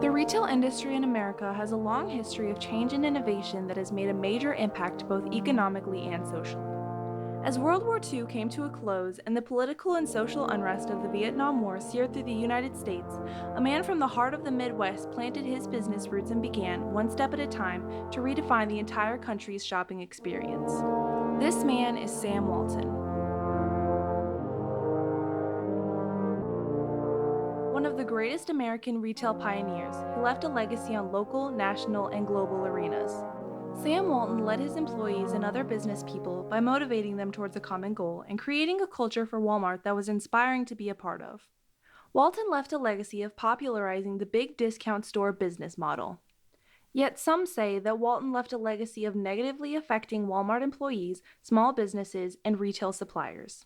The retail industry in America has a long history of change and innovation that has made a major impact both economically and socially. As World War II came to a close and the political and social unrest of the Vietnam War seared through the United States, a man from the heart of the Midwest planted his business roots and began, one step at a time, to redefine the entire country's shopping experience. This man is Sam Walton. One of the greatest American retail pioneers, he left a legacy on local, national, and global arenas. Sam Walton led his employees and other business people by motivating them towards a common goal and creating a culture for Walmart that was inspiring to be a part of. Walton left a legacy of popularizing the big discount store business model. Yet some say that Walton left a legacy of negatively affecting Walmart employees, small businesses, and retail suppliers.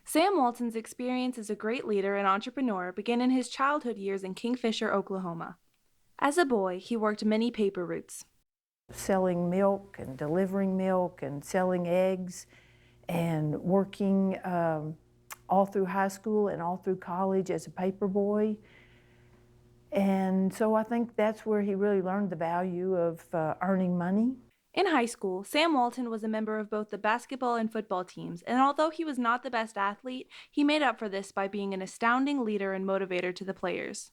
Sam Walton's experience as a great leader and entrepreneur began in his childhood years in Kingfisher, Oklahoma. As a boy, he worked many paper routes, selling milk and delivering milk and selling eggs and working all through high school and all through college as a paper boy. And so I think that's where he really learned the value of earning money. In high school, Sam Walton was a member of both the basketball and football teams, and although he was not the best athlete, he made up for this by being an astounding leader and motivator to the players.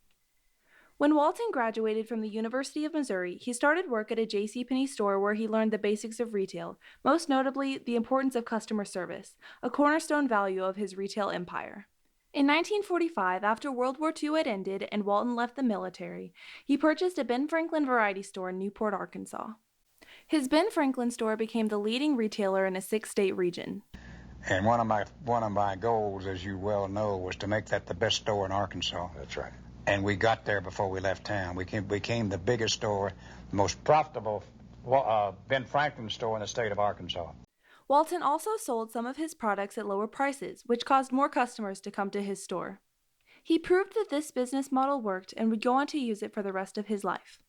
When Walton graduated from the University of Missouri, he started work at a JCPenney store where he learned the basics of retail, most notably the importance of customer service, a cornerstone value of his retail empire. In 1945, after World War II had ended and Walton left the military, he purchased a Ben Franklin variety store in Newport, Arkansas. His Ben Franklin store became the leading retailer in a 6-state region. And one of my goals, as you well know, was to make that the best store in Arkansas. That's right. And we got there before we left town. We became the biggest store, the most profitable Ben Franklin store in the state of Arkansas. Walton also sold some of his products at lower prices, which caused more customers to come to his store. He proved that this business model worked and would go on to use it for the rest of his life.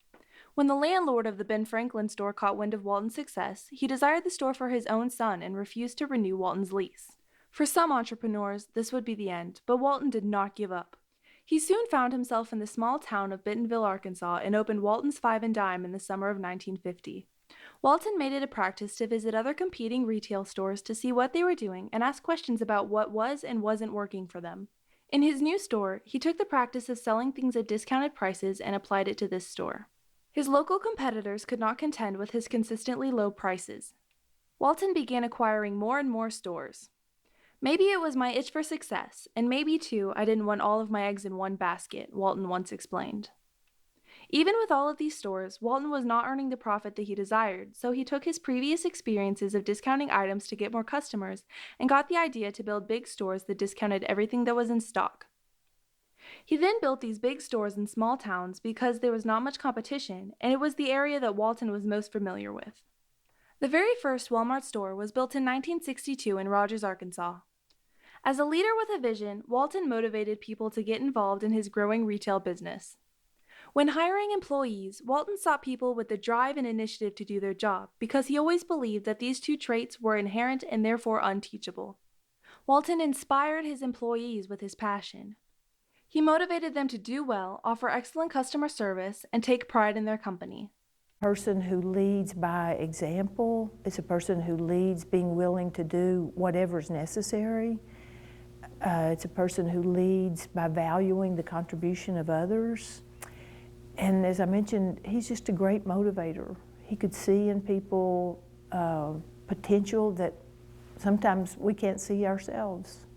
When the landlord of the Ben Franklin store caught wind of Walton's success, he desired the store for his own son and refused to renew Walton's lease. For some entrepreneurs, this would be the end, but Walton did not give up. He soon found himself in the small town of Bentonville, Arkansas, and opened Walton's Five and Dime in the summer of 1950. Walton made it a practice to visit other competing retail stores to see what they were doing and ask questions about what was and wasn't working for them. In his new store, he took the practice of selling things at discounted prices and applied it to this store. His local competitors could not contend with his consistently low prices. Walton began acquiring more and more stores. Maybe it was my itch for success, and maybe, too, I didn't want all of my eggs in one basket, Walton once explained. Even with all of these stores, Walton was not earning the profit that he desired, so he took his previous experiences of discounting items to get more customers and got the idea to build big stores that discounted everything that was in stock. He then built these big stores in small towns because there was not much competition, and it was the area that Walton was most familiar with. The very first Walmart store was built in 1962 in Rogers, Arkansas. As a leader with a vision, Walton motivated people to get involved in his growing retail business. When hiring employees, Walton sought people with the drive and initiative to do their job because he always believed that these two traits were inherent and therefore unteachable. Walton inspired his employees with his passion. He motivated them to do well, offer excellent customer service, and take pride in their company. A person who leads by example is a person who leads being willing to do whatever's necessary. It's a person who leads by valuing the contribution of others. And as I mentioned, he's just a great motivator. He could see in people potential that sometimes we can't see ourselves.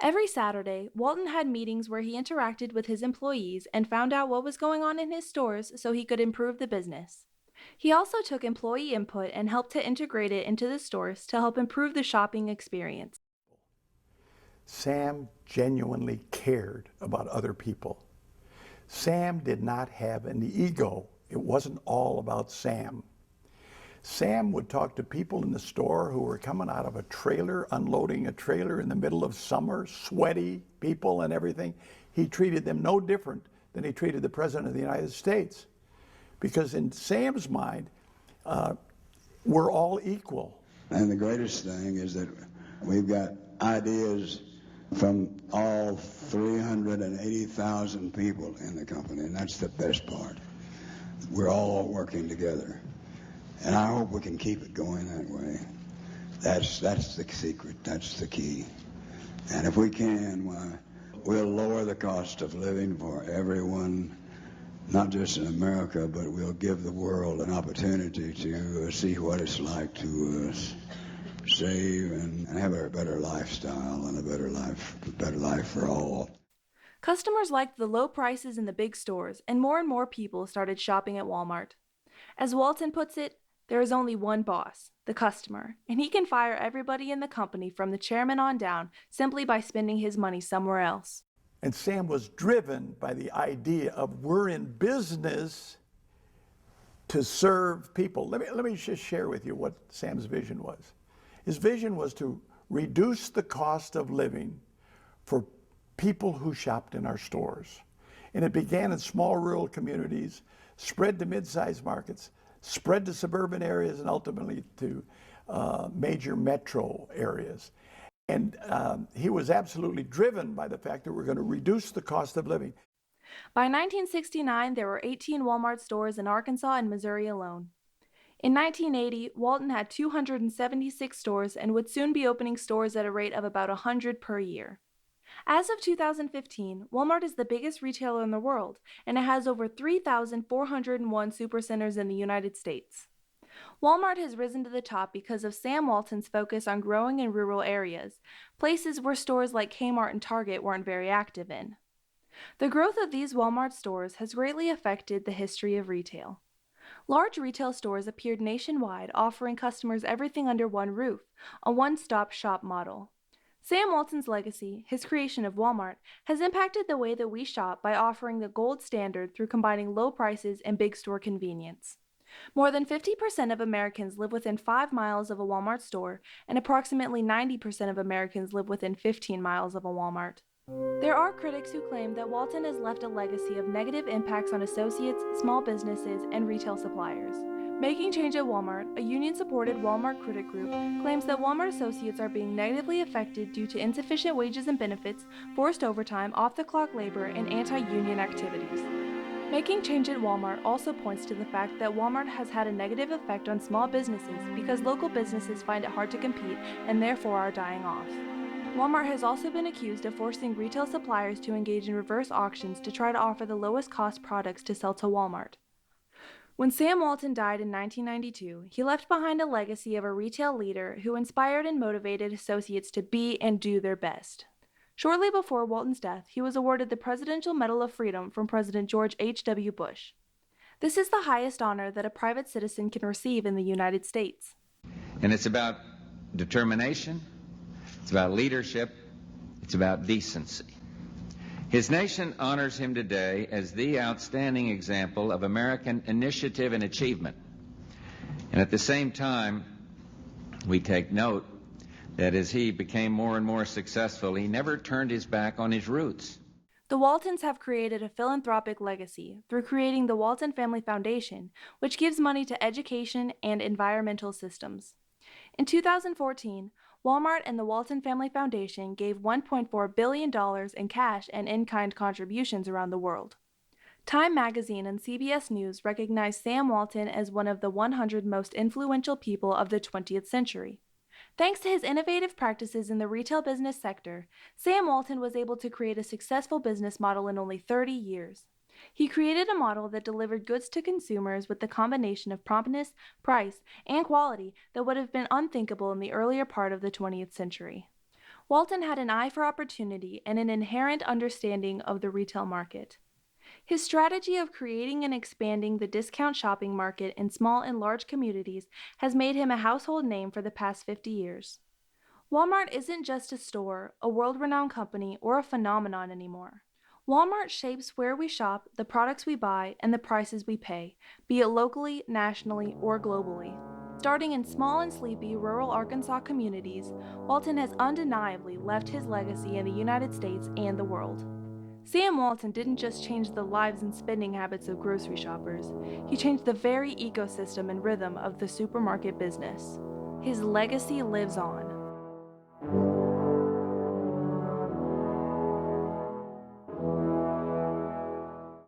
Every Saturday, Walton had meetings where he interacted with his employees and found out what was going on in his stores so he could improve the business. He also took employee input and helped to integrate it into the stores to help improve the shopping experience. Sam genuinely cared about other people. Sam did not have an ego. It wasn't all about Sam. Sam would talk to people in the store who were coming out of a trailer, unloading a trailer in the middle of summer, sweaty people and everything. He treated them no different than he treated the President of the United States. Because in Sam's mind, we're all equal. And the greatest thing is that we've got ideas from all 380,000 people in the company, and that's the best part. We're all working together, and I hope we can keep it going that way. That's the secret, that's the key. And if we can, why, we'll lower the cost of living for everyone, not just in America, but we'll give the world an opportunity to see what it's like to save and have a better lifestyle and a better life for all. Customers liked the low prices in the big stores, and more people started shopping at Walmart. As Walton puts it, there is only one boss, the customer, and he can fire everybody in the company from the chairman on down simply by spending his money somewhere else. And Sam was driven by the idea of we're in business to serve people. Let me just share with you what Sam's vision was. His vision was to reduce the cost of living for people who shopped in our stores. And it began in small rural communities, spread to mid-sized markets, spread to suburban areas, and ultimately to major metro areas. And he was absolutely driven by the fact that we're going to reduce the cost of living. By 1969, there were 18 Walmart stores in Arkansas and Missouri alone. In 1980, Walton had 276 stores and would soon be opening stores at a rate of about 100 per year. As of 2015, Walmart is the biggest retailer in the world, and it has over 3,401 supercenters in the United States. Walmart has risen to the top because of Sam Walton's focus on growing in rural areas, places where stores like Kmart and Target weren't very active in. The growth of these Walmart stores has greatly affected the history of retail. Large retail stores appeared nationwide, offering customers everything under one roof, a one-stop shop model. Sam Walton's legacy, his creation of Walmart, has impacted the way that we shop by offering the gold standard through combining low prices and big store convenience. More than 50% of Americans live within 5 miles of a Walmart store, and approximately 90% of Americans live within 15 miles of a Walmart. There are critics who claim that Walton has left a legacy of negative impacts on associates, small businesses, and retail suppliers. Making Change at Walmart, a union-supported Walmart critic group, claims that Walmart associates are being negatively affected due to insufficient wages and benefits, forced overtime, off-the-clock labor, and anti-union activities. Making Change at Walmart also points to the fact that Walmart has had a negative effect on small businesses because local businesses find it hard to compete and therefore are dying off. Walmart has also been accused of forcing retail suppliers to engage in reverse auctions to try to offer the lowest cost products to sell to Walmart. When Sam Walton died in 1992, he left behind a legacy of a retail leader who inspired and motivated associates to be and do their best. Shortly before Walton's death, he was awarded the Presidential Medal of Freedom from President George H.W. Bush. This is the highest honor that a private citizen can receive in the United States. And it's about determination, it's about leadership, it's about decency. His nation honors him today as the outstanding example of American initiative and achievement. And at the same time, we take note that as he became more and more successful, he never turned his back on his roots. The Waltons have created a philanthropic legacy through creating the Walton Family Foundation, which gives money to education and environmental systems. In 2014, Walmart and the Walton Family Foundation gave $1.4 billion in cash and in-kind contributions around the world. Time magazine and CBS News recognized Sam Walton as one of the 100 most influential people of the 20th century. Thanks to his innovative practices in the retail business sector, Sam Walton was able to create a successful business model in only 30 years. He created a model that delivered goods to consumers with the combination of promptness, price, and quality that would have been unthinkable in the earlier part of the 20th century. Walton had an eye for opportunity and an inherent understanding of the retail market. His strategy of creating and expanding the discount shopping market in small and large communities has made him a household name for the past 50 years. Walmart isn't just a store, a world-renowned company, or a phenomenon anymore. Walmart shapes where we shop, the products we buy, and the prices we pay, be it locally, nationally, or globally. Starting in small and sleepy rural Arkansas communities, Walton has undeniably left his legacy in the United States and the world. Sam Walton didn't just change the lives and spending habits of grocery shoppers, he changed the very ecosystem and rhythm of the supermarket business. His legacy lives on.